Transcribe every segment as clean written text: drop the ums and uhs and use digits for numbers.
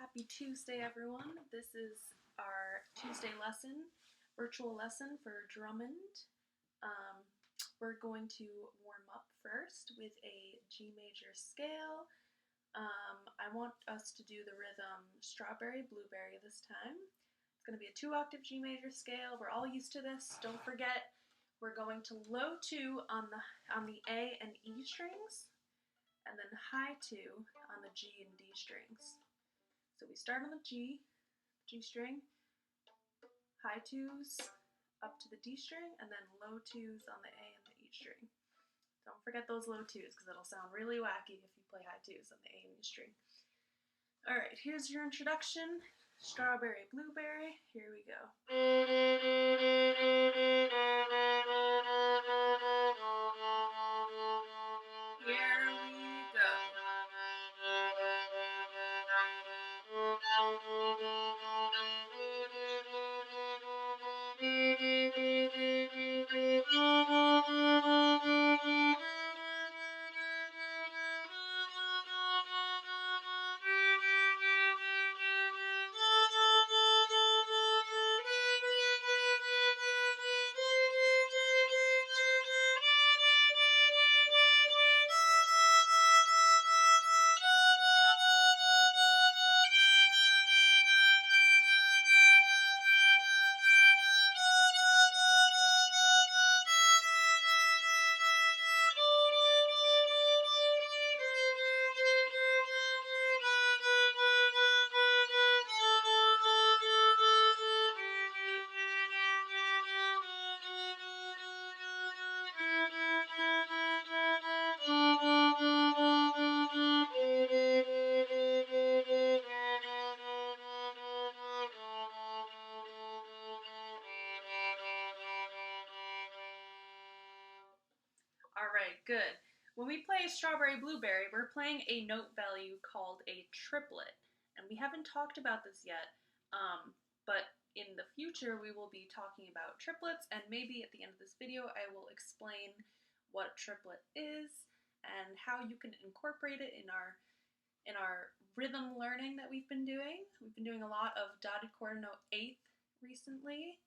Happy Tuesday, everyone. This is our Tuesday lesson, virtual lesson for Drummond. We're going to warm up first with a G major scale. I want us to do the rhythm strawberry, blueberry this time. It's going to be a 2-octave G major scale. We're all used to this. Don't forget, we're going to low 2 on the A and E strings, and then high 2 on the G and D strings. So we start on the G string, high 2s up to the D string, and then low 2s on the A and the E string. Don't forget those low 2s because it'll sound really wacky if you play high 2s on the A and E string. Alright, here's your introduction. Strawberry, blueberry, here we go. Alright, good. When we play strawberry blueberry, we're playing a note value called a triplet. And we haven't talked about this yet, but in the future we will be talking about triplets, and maybe at the end of this video I will explain what a triplet is and how you can incorporate it in our rhythm learning that we've been doing. We've been doing a lot of dotted quarter note eighth recently,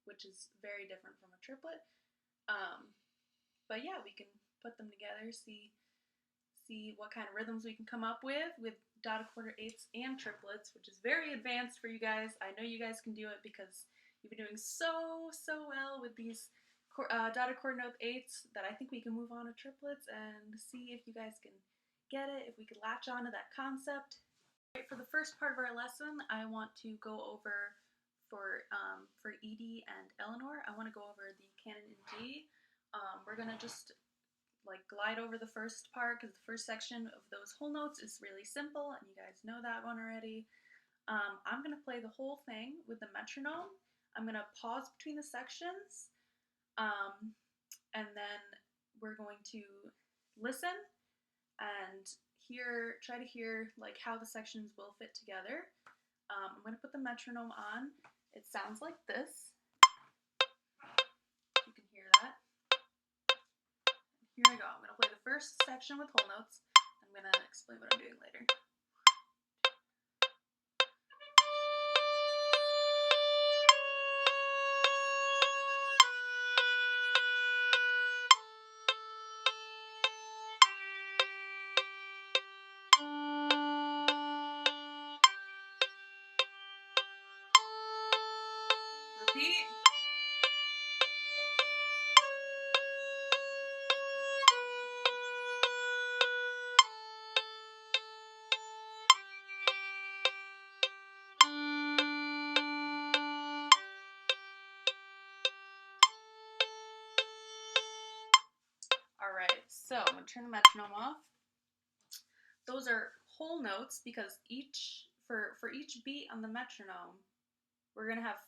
which is very different from a triplet. But yeah, we can put them together, see what kind of rhythms we can come up with dotted quarter eighths and triplets, which is very advanced for you guys. I know you guys can do it because you've been doing so well with these dotted quarter note eighths that I think we can move on to triplets and see if you guys can get it, if we could latch on to that concept. Right, for the first part of our lesson, I want to go over for Edie and Eleanor, I want to go over the canon in G. We're going to just like glide over the first part because the first section of those whole notes is really simple and you guys know that one already. I'm going to play the whole thing with the metronome. I'm going to pause between the sections, and then we're going to listen and try to hear like how the sections will fit together. I'm going to put the metronome on. It sounds like this. You can hear that. Here we go. I'm going to play the first section with whole notes. I'm going to explain what I'm doing later. Repeat. Alright, so I'm going to turn the metronome off. Those are whole notes because for each beat on the metronome, we're gonna have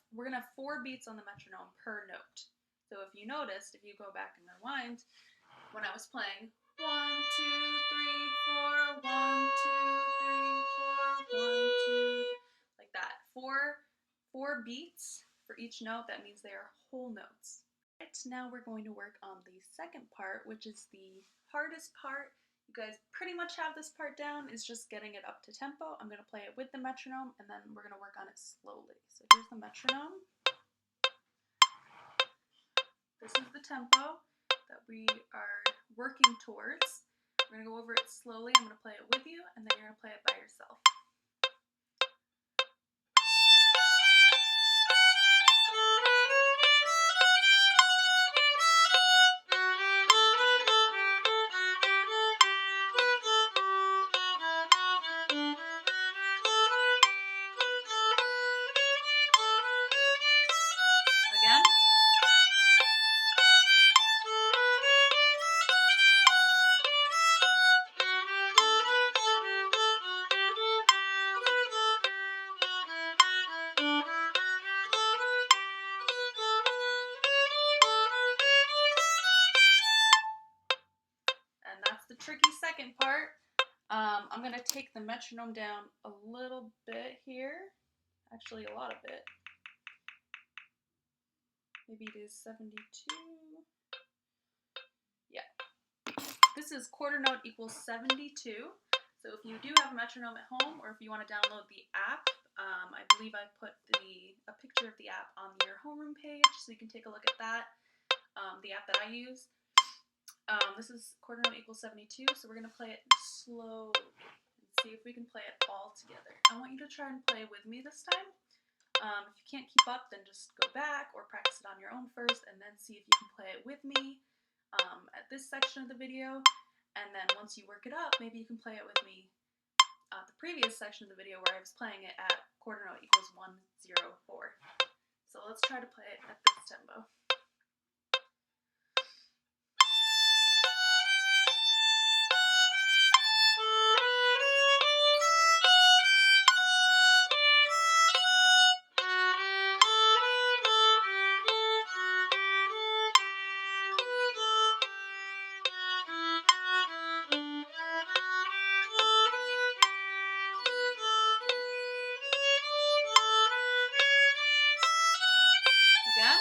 4 beats on the metronome per note. So if you noticed, if you go back and rewind, when I was playing 1, 2, 3, 4, 1, 2, 3, 4, 1, 2, like that. Four beats for each note. That means they are whole notes. Right, now we're going to work on the second part, which is the hardest part. You guys pretty much have this part down. It's just getting it up to tempo. I'm going to play it with the metronome, and then we're going to work on it slowly. So here's the metronome. This is the tempo that we are working towards. We're going to go over it slowly. I'm going to play it with you, and then you're going to play it by yourself. Again. And that's the tricky second part. I'm going to take the metronome down a little bit here. Actually, a lot of it. Maybe it is 72. Yeah. This is quarter note equals 72. So if you do have a metronome at home, or if you want to download the app, I believe I put a picture of the app on your homeroom page, so you can take a look at that, the app that I use. This is quarter note equals 72, so we're going to play it slow and see if we can play it all together. I want you to try and play with me this time. If you can't keep up, then just go back or practice it on your own first, and then see if you can play it with me at this section of the video. And then once you work it up, maybe you can play it with me at the previous section of the video where I was playing it at quarter note equals 104. So let's try to play it at this tempo. Again.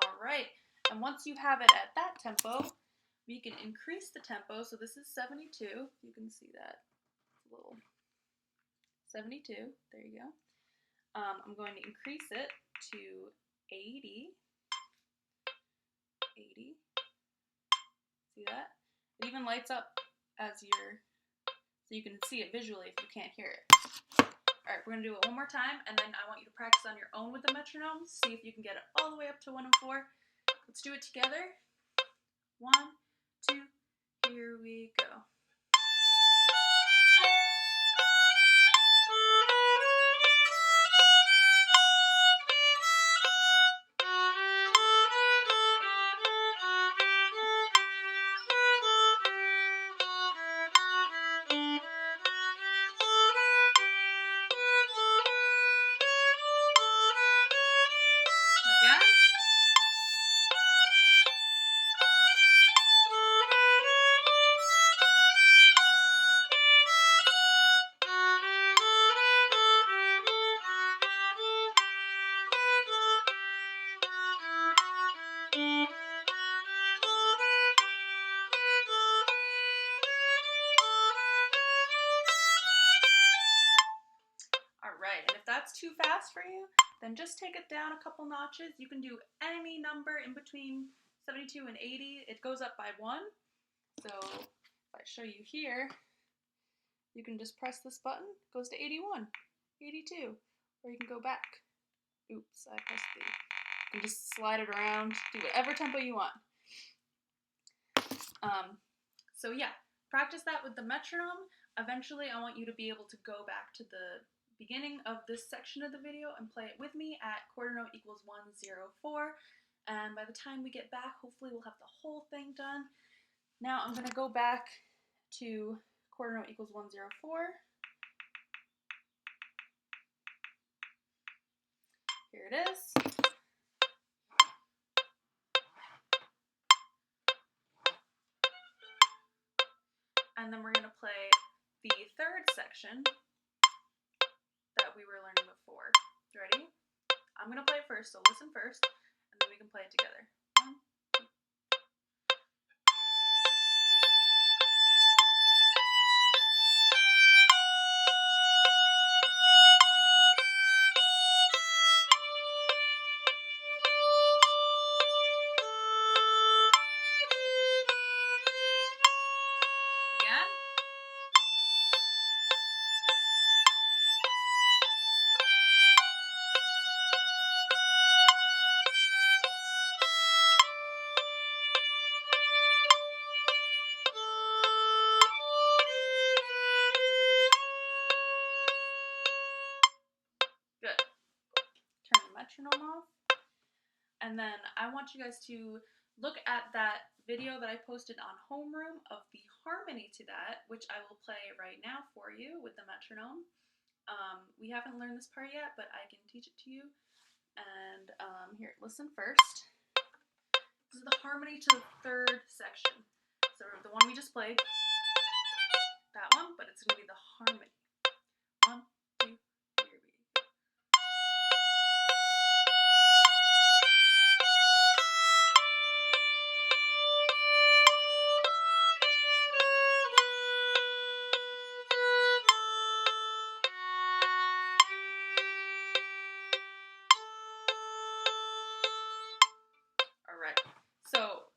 Alright, and once you have it at that tempo, we can increase the tempo. So this is 72. You can see that. It's a little 72. There you go. I'm going to increase it to 80. 80. See that? It even lights up as so you can see it visually if you can't hear it. Alright, we're going to do it one more time, and then I want you to practice on your own with the metronome. See if you can get it all the way up to 104. Let's do it together. 1, 2, here we go. Again. Alright, and if that's too fast for you, then just take it down a couple notches. You can do any number in between 72 and 80. It goes up by 1. So if I show you here, you can just press this button. It goes to 81, 82, or you can go back. Oops, I pressed the. You can just slide it around, do whatever tempo you want. So yeah, practice that with the metronome. Eventually, I want you to be able to go back to the beginning of this section of the video and play it with me at quarter note equals 104. And by the time we get back, hopefully we'll have the whole thing done. Now I'm going to go back to quarter note equals 104. Here it is. And then we're going to play the third section that we were learning before. Ready? I'm going to play it first, so listen first, and then we can play it together. 1, 2. Again. Good. Turn the metronome off. And then I want you guys to look at that video that I posted on Homeroom of the harmony to that, which I will play right now for you with the metronome. We haven't learned this part yet, but I can teach it to you. And here, listen first. This is the harmony to the third section. So the one we just played, that one, but it's going to be the harmony. 1, 2, here we go. Alright, so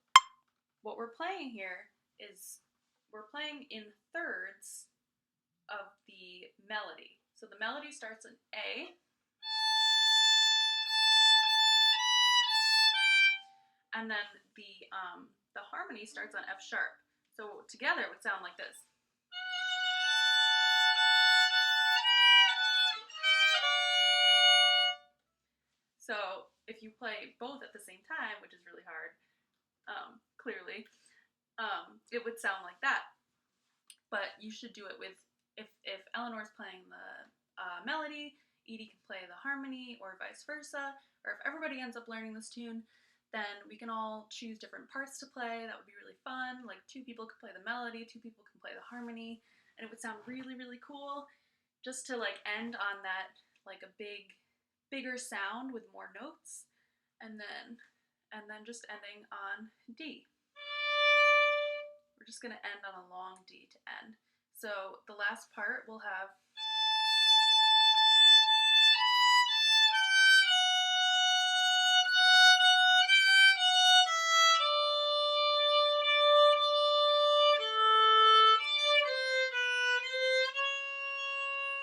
what we're playing here is we're playing in thirds of the melody. So the melody starts in A, and then the harmony starts on F sharp. So together it would sound like this. So if you play both at the same time, which is really hard, clearly, it would sound like that. But you should do it with, if Eleanor's playing the melody, Edie can play the harmony, or vice versa. Or if everybody ends up learning this tune, then we can all choose different parts to play. That would be really fun. Like 2 people could play the melody, 2 people can play the harmony, and it would sound really, really cool. Just to like end on that, like a bigger sound with more notes, and then just ending on D. We're just going to end on a long D to end. So the last part will have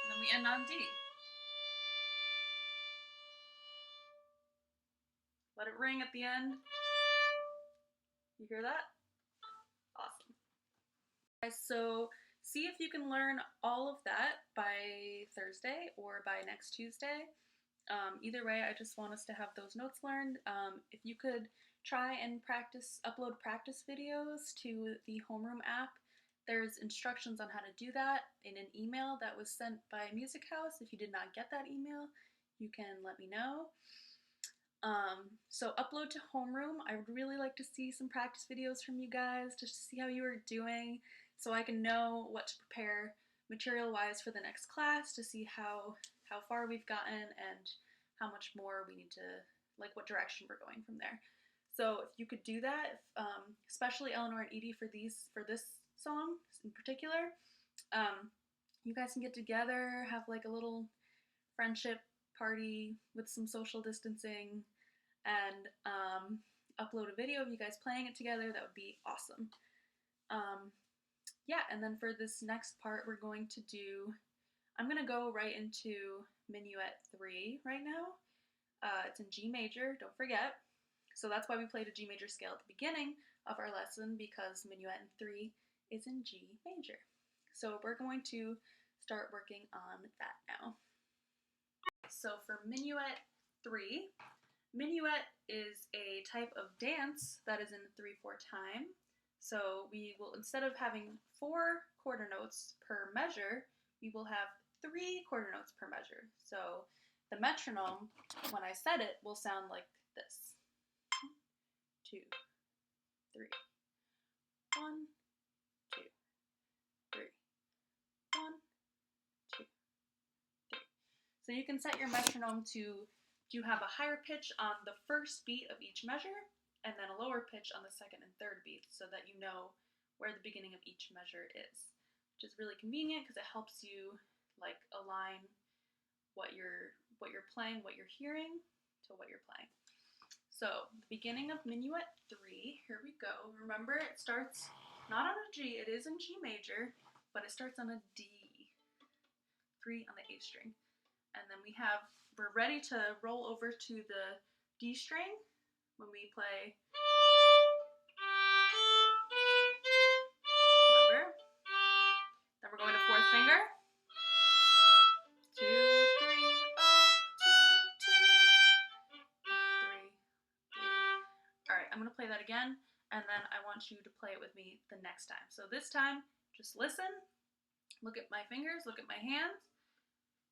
and then we end on D. Let it ring at the end. You hear that? Awesome. So see if you can learn all of that by Thursday or by next Tuesday. Either way, I just want us to have those notes learned. If you could try and upload practice videos to the Homeroom app. There's instructions on how to do that in an email that was sent by Music House. If you did not get that email, you can let me know. So upload to Homeroom. I would really like to see some practice videos from you guys just to see how you are doing, so I can know what to prepare material-wise for the next class, to see how far we've gotten and how much more we need to, like what direction we're going from there. So if you could do that, especially Eleanor and Edie for this song in particular, you guys can get together, have like a little friendship party with some social distancing, and upload a video of you guys playing it together. That would be awesome. Yeah, and then for this next part, I'm going to go right into Minuet 3 right now. It's in G major, don't forget. So that's why we played a G major scale at the beginning of our lesson, because Minuet 3 is in G major. So we're going to start working on that now. So for Minuet 3, Minuet is a type of dance that is in 3/4 time. So we will, instead of having 4 quarter notes per measure, we will have 3 quarter notes per measure. So The metronome, when I set it, will sound like this. 2, 3. 1, 2, 3. 1, 2, 3. So you can set your metronome to, you have a higher pitch on the first beat of each measure, and then a lower pitch on the second and third beat, so that you know where the beginning of each measure is, which is really convenient because it helps you like align what you're playing, what you're hearing, to what you're playing. So the beginning of Minuet 3, here we go. Remember, it starts not on a G, it is in G major, but it starts on a D, 3 on the A string. And then we're ready to roll over to the D string when we play. Remember? Then we're going to fourth finger. 2, 3, 0, 2, 2, 3, 3. All right, I'm gonna play that again, and then I want you to play it with me the next time. So this time, just listen, look at my fingers, look at my hands,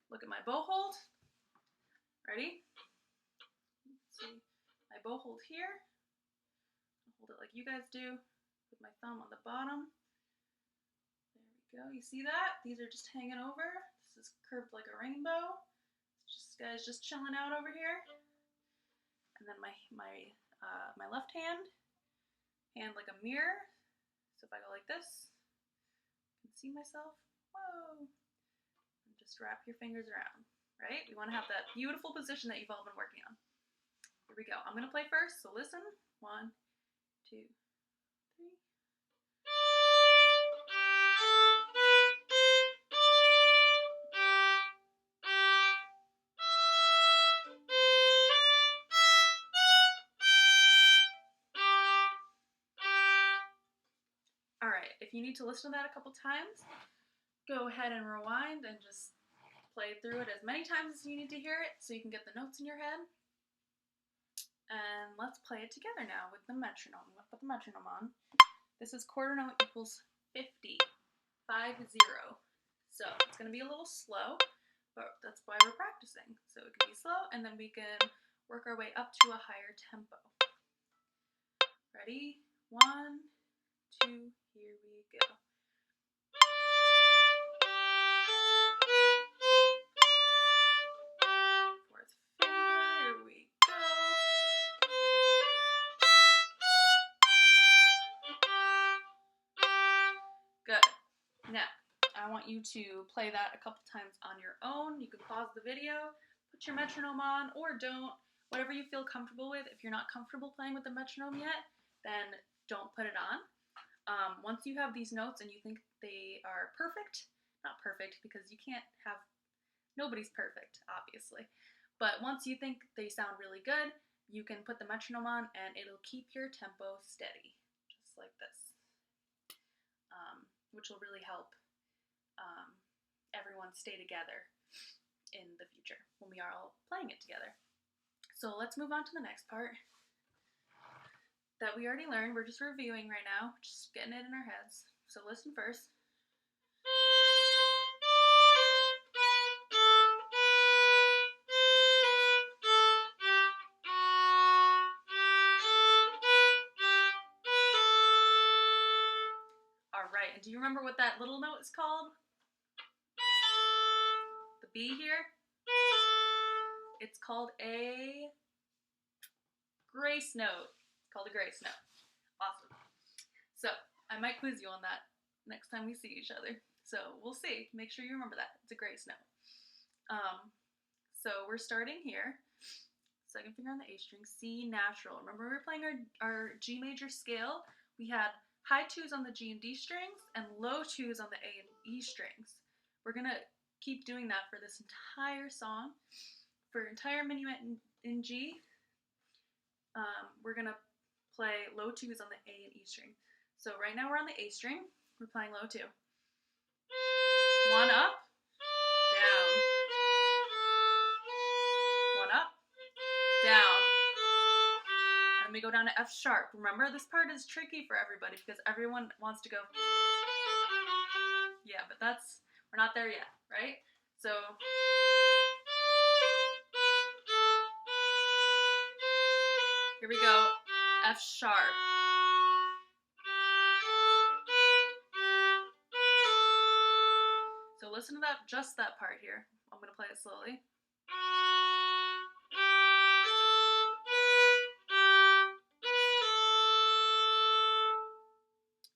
look at my bow hold. Ready? Let's see, my bow hold here. I'll hold it like you guys do, with my thumb on the bottom. There we go, you see that? These are just hanging over. This is curved like a rainbow. Just guys just chilling out over here. And then my left hand like a mirror. So if I go like this, I can see myself. Whoa! And just wrap your fingers around, right? We want to have that beautiful position that you've all been working on. Here we go. I'm going to play first, so listen. 1, 2, 3. Alright, if you need to listen to that a couple times, go ahead and rewind and just play through it as many times as you need to hear it so you can get the notes in your head. And let's play it together now with the metronome. Let's put the metronome on. This is quarter note equals 50. 5, 0. So it's going to be a little slow, but that's why we're practicing. So it can be slow, and then we can work our way up to a higher tempo. Ready? 1, 2, here we go. Fourth finger, here we go. Good. Now, I want you to play that a couple times on your own. You can pause the video, put your metronome on, or don't. Whatever you feel comfortable with. If you're not comfortable playing with the metronome yet, then don't put it on. Once you have these notes and you think they are perfect, not perfect because you can't have, nobody's perfect, obviously. But once you think they sound really good, you can put the metronome on and it'll keep your tempo steady, just like this, which will really help everyone stay together in the future when we are all playing it together. So let's move on to the next part that we already learned. We're just reviewing right now, just getting it in our heads. So listen first. All right, and do you remember what that little note is called? The B here? It's called a grace note. Called a grace note. Awesome. So I might quiz you on that next time we see each other. So we'll see. Make sure you remember that. It's a grace note. So we're starting here. Second finger on the A string, C natural. Remember we were playing our G major scale. We had high 2s on the G and D strings and low 2s on the A and E strings. We're going to keep doing that for this entire song. For entire minuet in G, we're going to play low 2s on the A and E string. So right now we're on the A string. We're playing low 2. 1 up, down. 1 up, down. And we go down to F sharp. Remember, this part is tricky for everybody because everyone wants to go. Yeah, but we're not there yet, right? So Here we go. F sharp. So listen to that, just that part here. I'm going to play it slowly.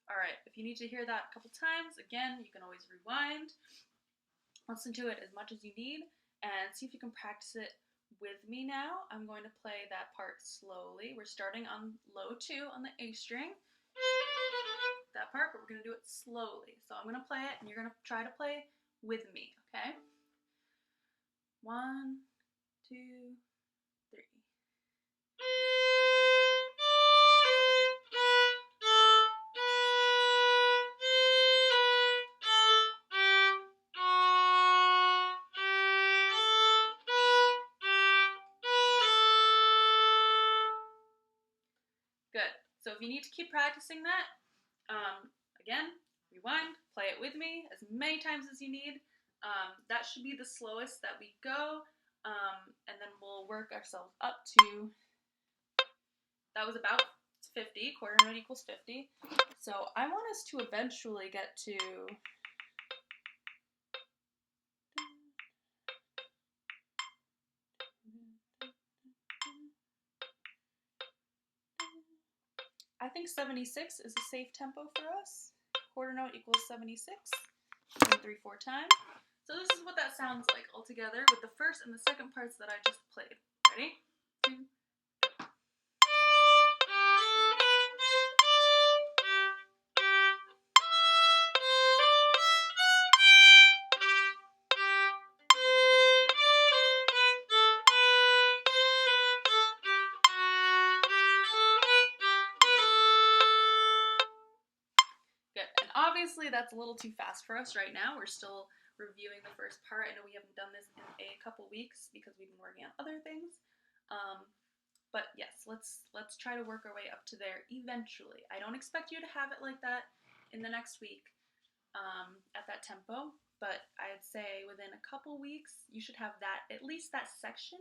Alright, if you need to hear that a couple times, again, you can always rewind. Listen to it as much as you need and see if you can practice it with me now. I'm going to play that part slowly. We're starting on low 2 on the A string. That part, but we're going to do it slowly. So I'm going to play it and you're going to try to play with me, okay? 1, 2, 3. Good. So if you need to keep practicing that, again, rewind, play it with me as many times as you need. That should be the slowest that we go, and then we'll work ourselves up to, that was about 50, quarter note equals 50. So I want us to eventually get to, I think 76 is a safe tempo for us. Quarter note equals 76, and 3/4 time. So this is what that sounds like altogether with the first and the second parts that I just played. Ready? 2. Good. And obviously that's a little too fast for us right now. We're still reviewing the first part. I know we haven't done this in a couple weeks because we've been working on other things. But yes, let's try to work our way up to there eventually. I don't expect you to have it like that in the next week at that tempo, but I'd say within a couple weeks you should have that, at least that section,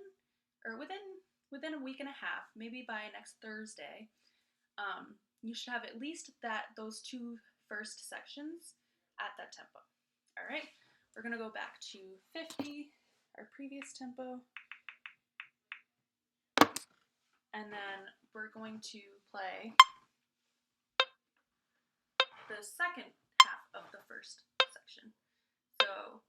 or within a week and a half, maybe by next Thursday. You should have at least those 2 first sections at that tempo. All right, we're gonna go back to 50, our previous tempo. And then we're going to play the second half of the first section. So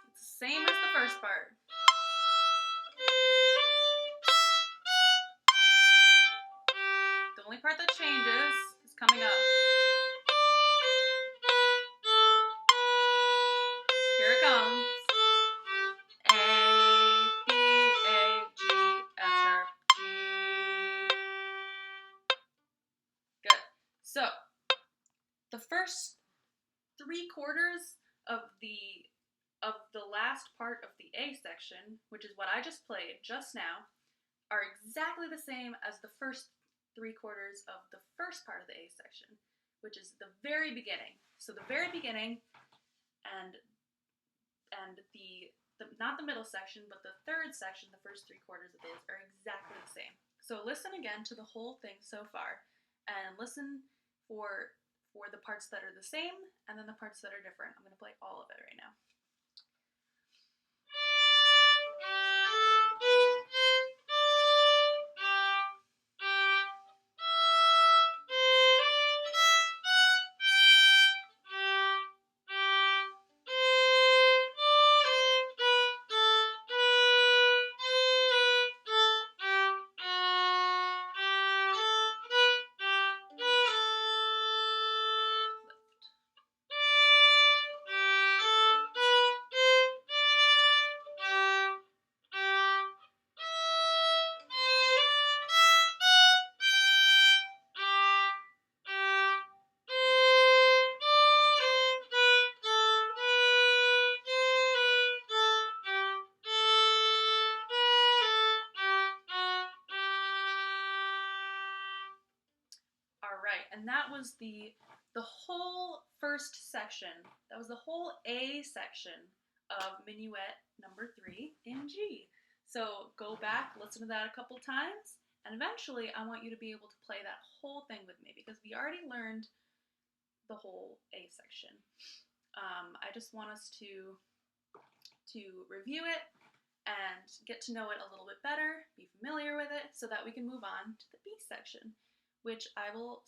it's the same as the first part. The only part that changes is coming up. Here it comes. So, the first 3/4 of the last part of the A section, which is what I just played just now, are exactly the same as the first 3/4 of the first part of the A section, which is the very beginning. So the very beginning and the not the middle section, but the third section, the first 3/4 of those are exactly the same. So listen again to the whole thing so far, and listen for the parts that are the same, and then the parts that are different. I'm going to play all of it right now. And that was the whole first section. That was the whole A section of Minuet number 3 in G. So go back, listen to that a couple times, and eventually I want you to be able to play that whole thing with me because we already learned the whole A section. I just want us to review it and get to know it a little bit better, be familiar with it, so that we can move on to the B section, which I will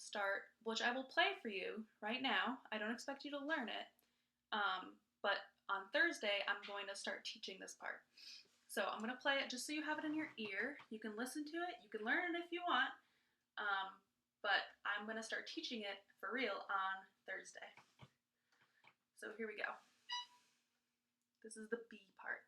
play for you right now. I don't expect you to learn it, but on Thursday, I'm going to start teaching this part. So I'm going to play it just so you have it in your ear. You can listen to it, you can learn it if you want, but I'm going to start teaching it for real on Thursday. So here we go. This is the B part.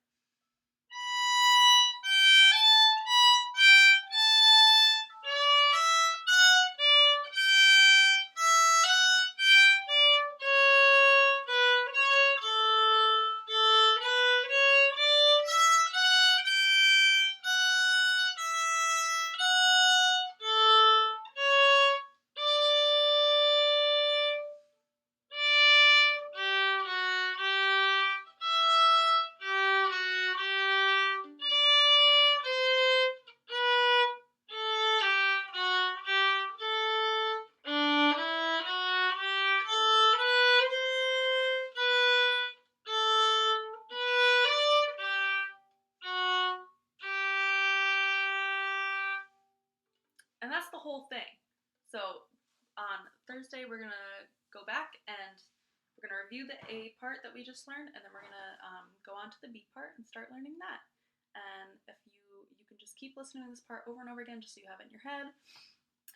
And that's the whole thing. So on Thursday, we're going to go back and we're going to review the A part that we just learned, and then we're going to go on to the B part and start learning that. And if you can just keep listening to this part over and over again just so you have it in your head,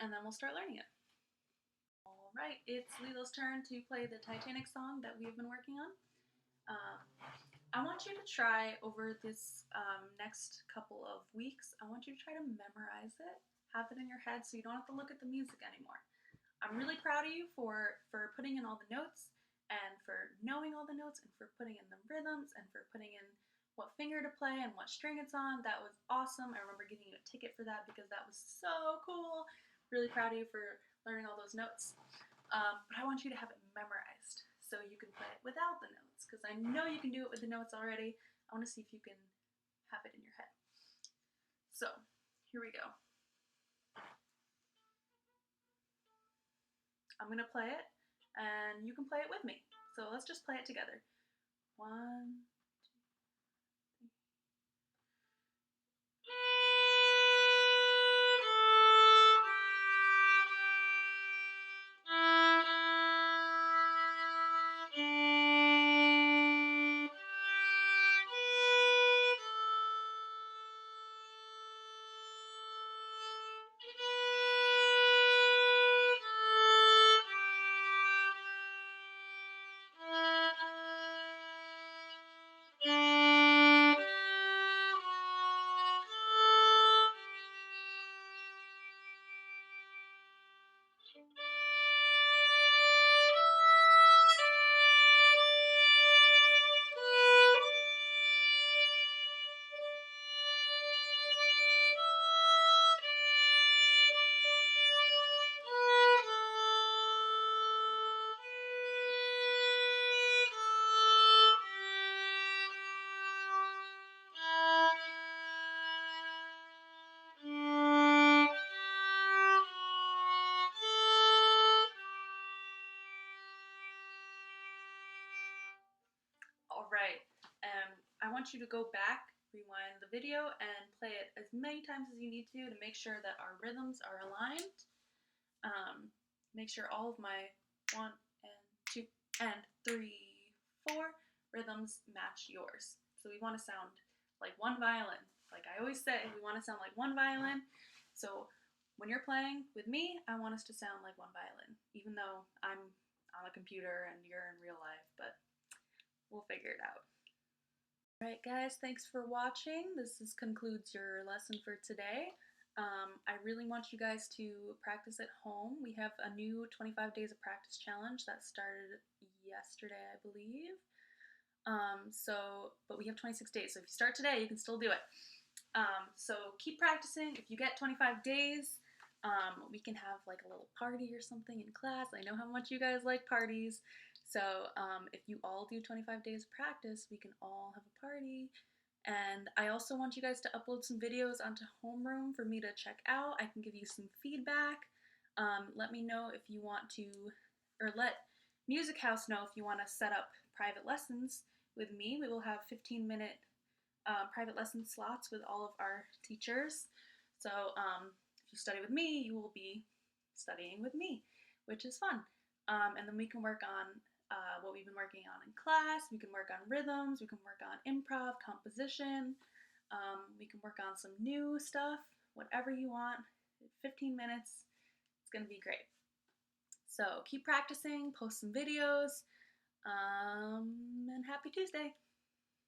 and then we'll start learning it. All right, it's Lila's turn to play the Titanic song that we've been working on. I want you to try over this next couple of weeks, I want you to try to memorize it, have it in your head so you don't have to look at the music anymore. I'm really proud of you for putting in all the notes and for knowing all the notes and for putting in the rhythms and for putting in what finger to play and what string it's on. That was awesome. I remember giving you a ticket for that because that was so cool. Really proud of you for learning all those notes. But I want you to have it memorized so you can play it without the notes because I know you can do it with the notes already. I want to see if you can have it in your head. So, here we go. I'm going to play it, and you can play it with me. So let's just play it together. 1, 2, 3. Alright, I want you to go back, rewind the video, and play it as many times as you need to make sure that our rhythms are aligned. Make sure all of my 1 and 2 and 3, 4 rhythms match yours. So we want to sound like one violin. Like I always say, we want to sound like one violin. So when you're playing with me, I want us to sound like one violin, even though I'm on a computer and you're in real life, but we'll figure it out. Alright guys, thanks for watching. This concludes your lesson for today. I really want you guys to practice at home. We have a new 25 days of practice challenge that started yesterday, I believe. But we have 26 days, so if you start today, you can still do it. So keep practicing. If you get 25 days, we can have like a little party or something in class. I know how much you guys like parties. So if you all do 25 days of practice, we can all have a party. And I also want you guys to upload some videos onto Homeroom for me to check out. I can give you some feedback. Let me know if you want to, or let Music House know if you want to set up private lessons with me. We will have 15-minute private lesson slots with all of our teachers. So if you study with me, you will be studying with me, which is fun. And then we can work on what we've been working on in class. We can work on rhythms. We can work on improv, composition. We can work on some new stuff, whatever you want. 15 minutes. It's going to be great. So keep practicing, post some videos, and happy Tuesday.